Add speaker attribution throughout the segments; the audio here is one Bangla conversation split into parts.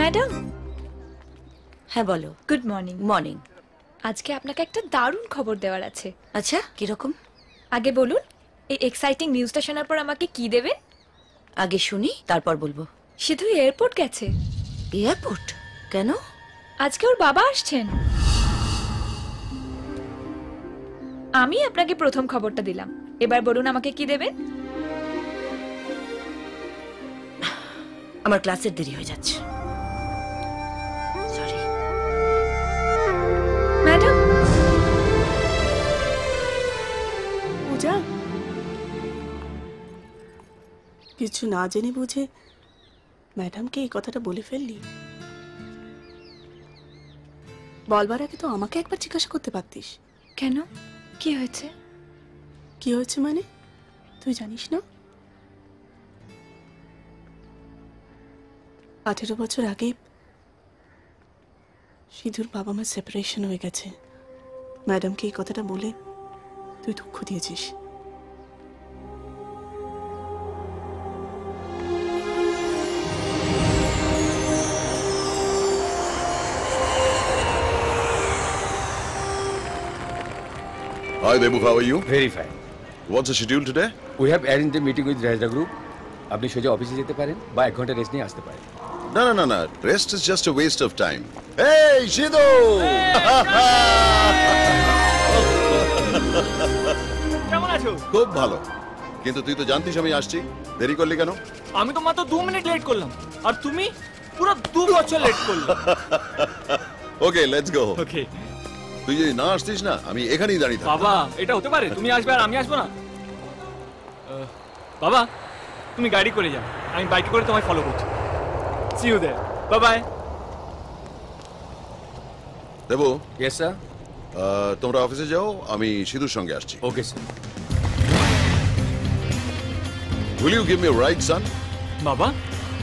Speaker 1: ম্যাডাম।
Speaker 2: হ্যাঁ বলো।
Speaker 1: Good morning.
Speaker 2: মর্নিং।
Speaker 1: আজকে আপনাকে একটা দারুণ খবর দেওয়ার আছে।
Speaker 2: আচ্ছা, কি রকম?
Speaker 1: আগে বলুন, এই এক্সাইটিং নিউজটা শোনার পর আমাকে কি দেবেন?
Speaker 2: আগে শুনি, তারপর বলবো।
Speaker 1: সিধু এয়ারপোর্ট গেছে।
Speaker 2: এয়ারপোর্ট? কেন?
Speaker 1: আজকে ওর বাবা আসছেন। আমি আপনাকে প্রথম খবরটা দিলাম, এবার বলুন আমাকে কি দেবেন?
Speaker 2: আমার ক্লাসের দেরি হয়ে যাচ্ছে। Sorry
Speaker 1: madam.
Speaker 3: পূজা, কিছু না জেনে বুঝে ম্যাডামকে এই কথাটা বলে ফেললি। বলবার আগে তো আমাকে একবার জিজ্ঞাসা করতে পারতিস।
Speaker 1: কেন, কি হয়েছে?
Speaker 3: কি হয়েছে মানে তুই জানিস না? 18 বছর আগে সিধুর বাবা মার সেপারেশন হয়ে গেছে। ম্যাডামকে এই কথাটা বলে তুই দুঃখ দিয়েছিস।
Speaker 4: Hi Debu, how are you?
Speaker 5: Very fine.
Speaker 4: What's the schedule today?
Speaker 5: We have arranged a meeting with Rajda Group. আপনি সোজা অফিসে যেতে পারেন বা 1 ঘন্টা রেস্ট নিয়ে আসতে পারেন।
Speaker 4: No. Rest is just a waste of time. Hey, Shido!
Speaker 6: কেমন আছো?
Speaker 4: খুব ভালো। কিন্তু তুই তো জানতিস আমি আসছি, দেরি করলি কেন?
Speaker 6: আমি তো মাত্র 2 মিনিট লেট করলাম, আর তুমি পুরো 2 বছর লেট করলে।
Speaker 4: Okay, let's go.
Speaker 6: ওকে।
Speaker 4: তুই যদি না আসতিস না, আমি এখানেই দাঁড়িয়ে থাকতাম।
Speaker 6: বাবা, এটা হতে পারে? তুমি আসবে আর আমি আসবো না? বাবা, তুমি গাড়ি করে যাও, আমি বাইকে করে তোমায় ফলো করছি। See you there. Bye bye.
Speaker 4: Debu.
Speaker 5: Yes sir.
Speaker 4: তোমরা অফিসে যাও, আমি সিধুর সঙ্গে আসছি।
Speaker 5: Okay sir.
Speaker 4: Will you give me a ride, son?
Speaker 6: বাবা,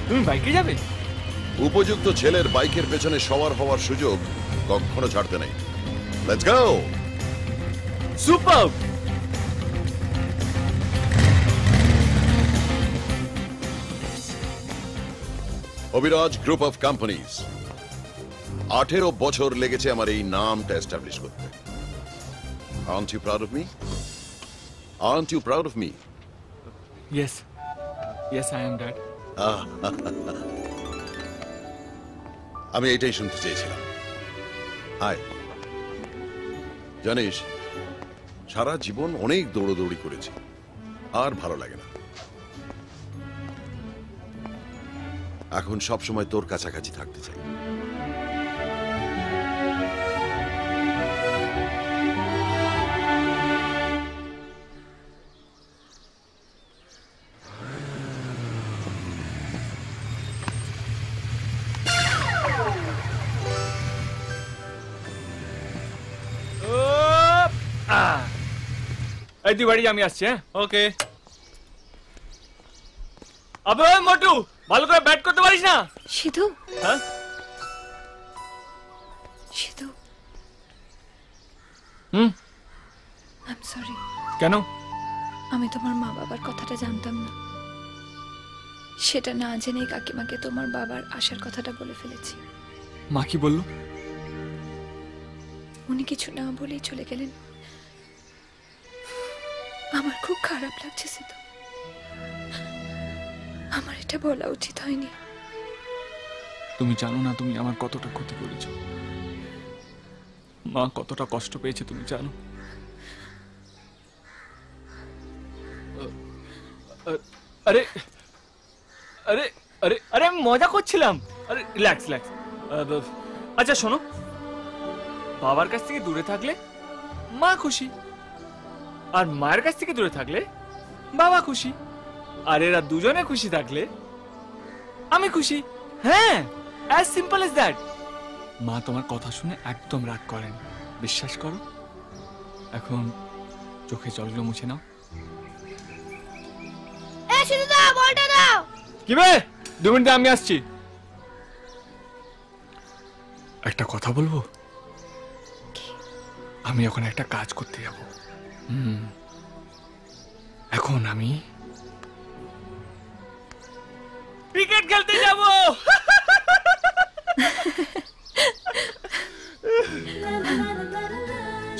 Speaker 6: তুমি বাইকে যাবে?
Speaker 4: উপযুক্ত ছেলের বাইকের পেছনে সওয়ার হওয়ার সুযোগ কখনো ছাড়তে নেই। Let's go.
Speaker 6: Superb.
Speaker 4: Abhiraj group of companies. 18 বছর লেগেছে আমার এই নামটা এস্টাবলিশ করতে। Aren't you proud of me? Aren't you proud of me?
Speaker 6: Yes. Yes, I am Dad.
Speaker 4: আমি এটাই শুনতে চেয়েছিলাম। হাই। জানিস, সারা জীবন অনেক দৌড়দৌড়ি করেছি, আর ভালো লাগে না। এখন সব সময় তোর কাছাকাছি থাকতে চাই।
Speaker 6: এই তুই বাড়ি যা, আমি আসছি। হ্যাঁ, ওকে। আবে মোটু, ভালো করে ব্যাট করতে পারিস না?
Speaker 1: সিধু।
Speaker 6: হ্যাঁ
Speaker 1: সিধু। I'm sorry.
Speaker 6: কেন?
Speaker 1: আমি তোমার মা বাবার কথাটা জানতাম না, সেটা না জেনে কাকিমাকে তোমার বাবার আসার কথাটা বলে ফেলেছি।
Speaker 6: মা কি বললো?
Speaker 1: উনি কিছু না বলেই চলে গেলেন। আমার খুব খারাপ লাগছে সিধু, আমার এটা বলা উচিত হয়নি।
Speaker 6: তুমি জানো না তুমি আমার কতটা ক্ষতি করেছো, মা কতটা কষ্ট পেয়েছে তুমি জানো? আরে আরে আরে আরে আমি মজা করছিলাম। আরে রিল্যাক্স রিল্যাক্স। আচ্ছা শোনো, বাবার কাছ থেকে দূরে থাকলে মা খুশি, আর মায়ের কাছ থেকে দূরে থাকলে বাবা খুশি, আর এরা দুজনে খুশি থাকলে আমি খুশি। হ্যাঁ, as simple as that. মা তোমার কথা শুনে একদম রাগ করেন, বিশ্বাস করো। এখন চোখে জলগুলো মুছে নাও। কি বে, 2 মিনিটে আমি আসছি। একটা কথা বলবো? আমি এখন একটা কাজ করতে যাব। এখন আমি ক্রিকেট খেলতে যাব।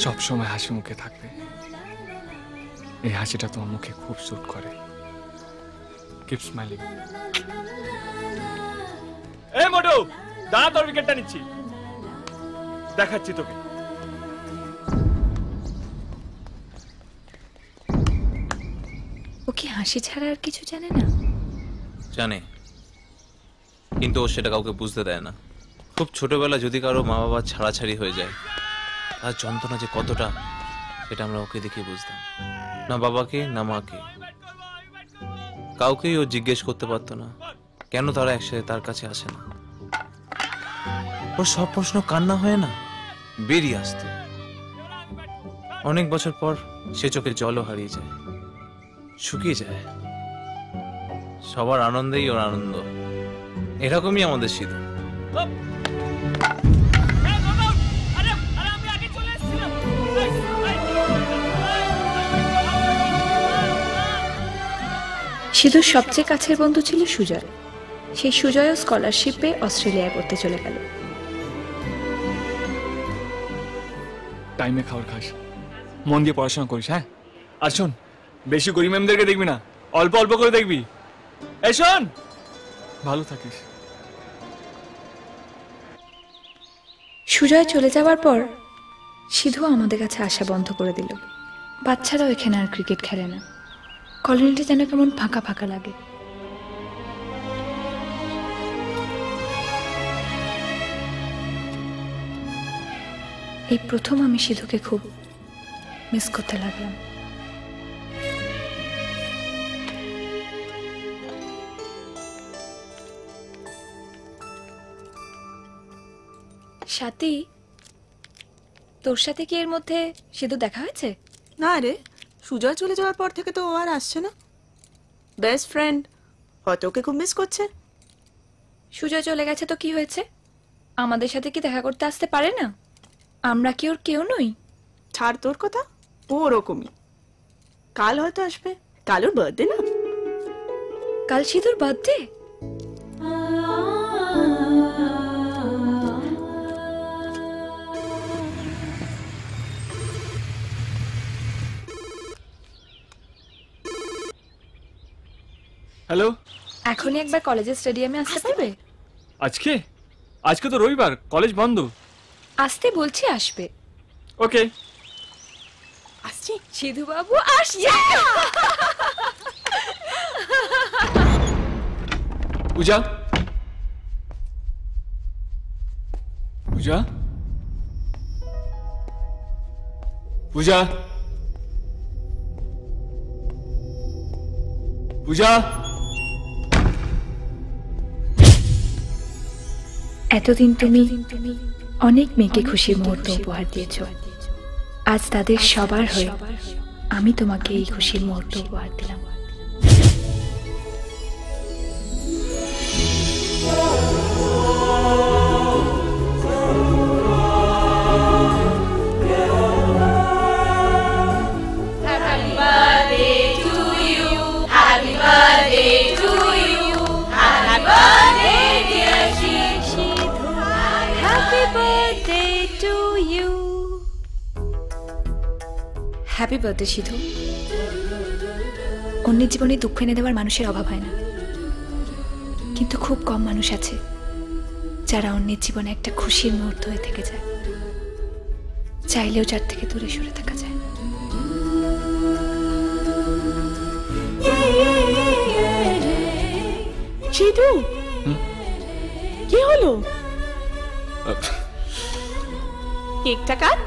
Speaker 6: সব সময় হাসি মুখে থাকবে। এই হাসিটা তোমার মুখে খুব স্যুট করে। Keep smiling. এই মোটু, দাঁড়া, তোর উইকেটটা নিচ্ছি, দেখাচ্ছি তোকে।
Speaker 1: ও কি হাসি ছাড়া আর কিছু জানে না?
Speaker 7: জানে, কিন্তু ও সেটা কাউকে বুঝতে দেয় না। খুব ছোটবেলা যদি কারো মা বাবা ছাড়াছাড়ি হয়ে যায়, তার যন্ত্রণা যে কতটা, সেটা আমরা ওকে দেখে বুঝতাম। না বাবাকে না মাকে, কাউকেই ও জিজ্ঞেস করতে পারতো না কেন তারা একসাথে তার কাছে আসে না। ওর সব প্রশ্ন কান্না হয়ে না বেরিয়ে আসতো। অনেক বছর পর সে চোখের জলও হারিয়ে যায়, শুকিয়ে যায়। সবার আনন্দেই ওর আনন্দ। এরকমই আমাদের সিধু।
Speaker 1: সিধুর সবচেয়ে কাছের বন্ধু ছিল সুজয়। সেই সুজয়ও স্কলারশিপে অস্ট্রেলিয়ায় পড়তে চলে গেল।
Speaker 6: টাইমে খাবার খাস, মন দিয়ে পড়াশোনা করিস। হ্যাঁ, আর শোন, বেশি গরিব ম্যামদেরকে দেখবি না, অল্প অল্প করে দেখবি। এই শোন, ভালো থাকিস।
Speaker 1: সুজয় চলে যাওয়ার পর সিধু আমাদের কাছে আসা বন্ধ করে দিল। বাচ্চারাও এখানে আর ক্রিকেট খেলে না। কলোনিটা যেন কেমন ফাঁকা ফাঁকা লাগে। এই প্রথম আমি সিধুকে খুব মিস করতে লাগলাম। সাথী, তোর সাথে কি এর মধ্যে সিধু দেখা হয়েছে?
Speaker 3: না রে, সুজয় চলে যাওয়ার পর থেকে তো ও আর আসছে না। বেস্ট ফ্রেন্ড, হয়তো ওকে খুব মিস করছে।
Speaker 1: সুজয় চলে গেছে তো কি হয়েছে? আমাদের সাথে কি দেখা করতে আসতে পারে না? আমরা কি ওর কেউ নই?
Speaker 3: ছাড় তোর কথা, ও ওরকমই। কাল হয়তো আসবে, কাল ওর বার্থডে না?
Speaker 1: কাল সিধুর বার্থডে?
Speaker 6: হ্যালো,
Speaker 1: এখনই একবার কলেজের স্টেডিয়ামে আসতে পারবে?
Speaker 6: আজকে? আজকে তো রবিবার, কলেজ বন্ধ।
Speaker 1: আসতে বলছি, আসবে।
Speaker 6: ওকে,
Speaker 3: আসছি।
Speaker 1: সিধু বাবু আসছে।
Speaker 6: পূজা, পূজা, পূজা, পূজা।
Speaker 1: এতদিন তুমি অনেক মেয়েকে খুশির মুহূর্ত উপহার দিয়েছ। আজ তাদের সবার হয়ে আমি তোমাকে এই খুশির মুহূর্ত উপহার দিলাম। Happy birthday Sidhu. অন্যের জীবনে দুঃখ এনে দেওয়ার মানুষের অভাব হয় না, কিন্তু খুব কম মানুষ আছে যারা অন্যের জীবনে একটা খুশির মুহূর্ত হয়ে থেকে যায়, চাইলেও যার থেকে দূরে সরে থাকা যায়।
Speaker 3: সিধু, কি হলো? কেকটা কাট।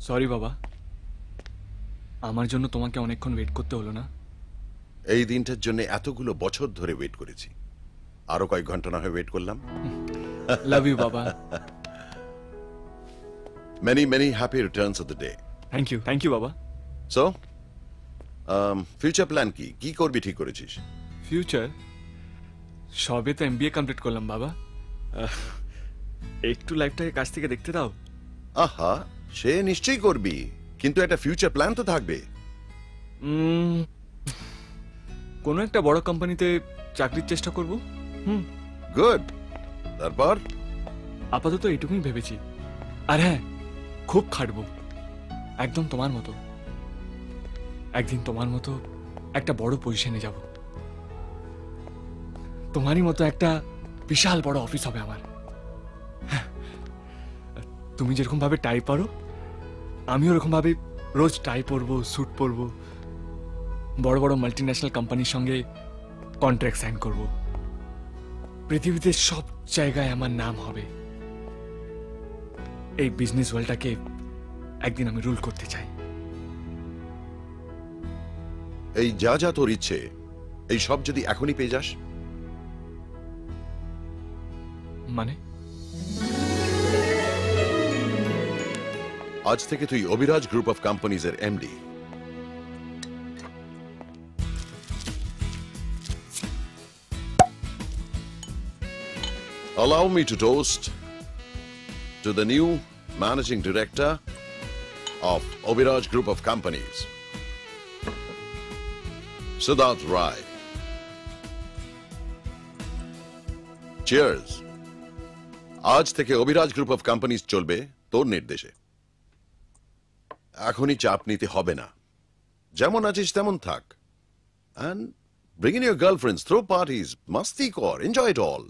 Speaker 6: সরি বাবা, আমার জন্য তোমাকে অনেকক্ষণ ওয়েট করতে হলো না?
Speaker 4: এই দিনটার জন্য এতগুলো বছর ধরে ওয়েট করেছি, আরো কয়েক ঘন্টা না হয় ওয়েট করলাম।
Speaker 6: লাভ ইউ বাবা।
Speaker 4: Many many happy returns of the day.
Speaker 6: Thank you বাবা।
Speaker 4: সো ফিউচার প্ল্যান কি কি করবি ঠিক করেছিস?
Speaker 6: ফিউচার সবে তো এমবিএ কমপ্লিট করলাম বাবা। একটু লাইফটাকে কাছ থেকে দেখতে দাও।
Speaker 4: আহা, সে নিশ্চয়ই করবি, কিন্তু একটা ফিউচার প্ল্যান তো থাকবে।
Speaker 6: কোনো একটা বড় কোম্পানিতে চাকরির চেষ্টা করব।
Speaker 4: গুড। তারপর?
Speaker 6: আপাতত এইটুকুই ভেবেছি। আর হ্যাঁ, খুব খাটবো, একদম তোমার মতো। একদিন তোমার মতো একটা বড় পজিশনে যাব, তোমারই মতো একটা বিশাল বড় অফিস হবে আমার। তুমি যেরকম ভাবে টাই পরো, আমিও ওরকম ভাবে রোজ টাই পরবো, স্যুট পরবো, বড় বড় মাল্টিন্যাশনাল কোম্পানির সঙ্গে কন্ট্রাক্ট সাইন করব। পৃথিবীতে সব জায়গায় আমার নাম হবে। এই বিজনেস ওয়ার্ল্ডটাকে একদিন আমি রুল করতে চাই।
Speaker 4: এই যা যা তোর ইচ্ছে, এই সব যদি এখনই পেয়ে যাস?
Speaker 6: মানে?
Speaker 4: আজ থেকে তুই অভিরাজ গ্রুপ অফ কোম্পানিজ এর MD. Allow me to toast to the new managing director of Obiraj Group of Companies, Siddharth Rai. Cheers. আজ থেকে অভিরাজ গ্রুপ অফ কোম্পানিজ চলবে তোর নির্দেশে। এখনই চাপ নিতে হবে না, যেমন আছিস তেমন থাক। And bring in your girlfriends, throw parties, মাস্তি কর, enjoy it all.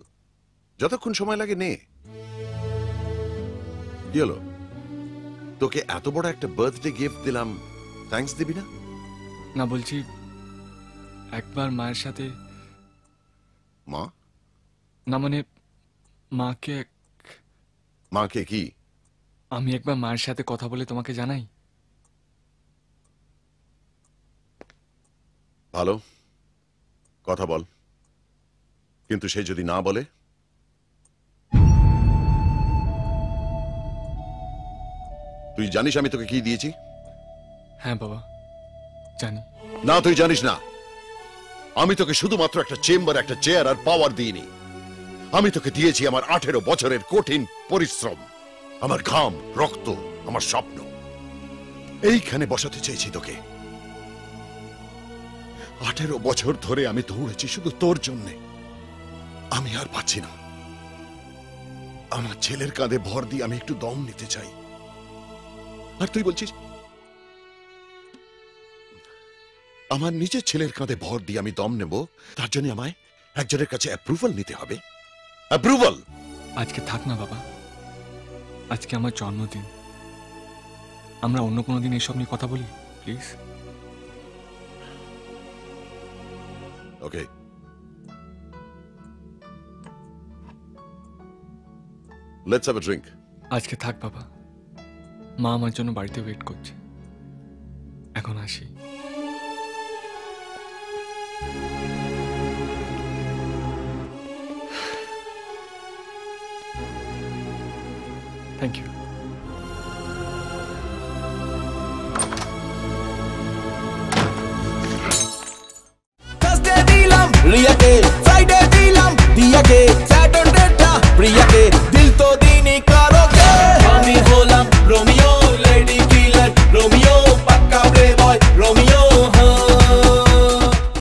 Speaker 4: যতক্ষণ সময় লাগে নে। কি হলো, তোকে এত বড় একটা বার্থডে গিফট দিলাম, থ্যাঙ্কস দিবি না?
Speaker 6: না, বলছি একবার মায়ের সাথে।
Speaker 4: মা?
Speaker 6: না মানে মাকে।
Speaker 4: মাকে কি?
Speaker 6: আমি একবার মায়ের সাথে কথা বলে তোমাকে জানাই।
Speaker 4: ভালো, কথা বল, কিন্তু সে যদি না বলে? তুই জানিস আমি তোকে কি দিয়েছি?
Speaker 6: হ্যাঁ বাবা, জানি।
Speaker 4: না, তুই জানিস না। আমি তোকে শুধুমাত্র একটা চেম্বার, একটা চেয়ার আর পাওয়ার দিইনি। আমি তোকে দিয়েছি আমার 18 বছরের কঠিন পরিশ্রম, আমার ঘাম, রক্ত, আমার স্বপ্ন। এইখানে বসাতে চেয়েছি তোকে। 18 বছর ধরে আমি দৌড়েছি শুধু তোর জন্যে। আমি আর পাচ্ছি না। আমার ছেলের কাঁধে ভর দিয়ে আমি একটু দম নিতে চাই, আর তুই বলছিস আমার নিজের ছেলের কাঁধে ভর দিয়ে আমি দম নেব, তার জন্য আমায় একজনের কাছে অ্যাপ্রুভাল নিতে হবে। অ্যাপ্রুভাল?
Speaker 6: আজকে থাক না বাবা, আজকে আমার জন্মদিন। আমরা অন্য কোনো দিন এসব নিয়ে কথা বলি, please.
Speaker 4: Okay, let's have a drink.
Speaker 6: আজকে থাক বাবা, মা আমার জন্য বাড়িতে ওয়েট করছে। এখন আসি। Thank you.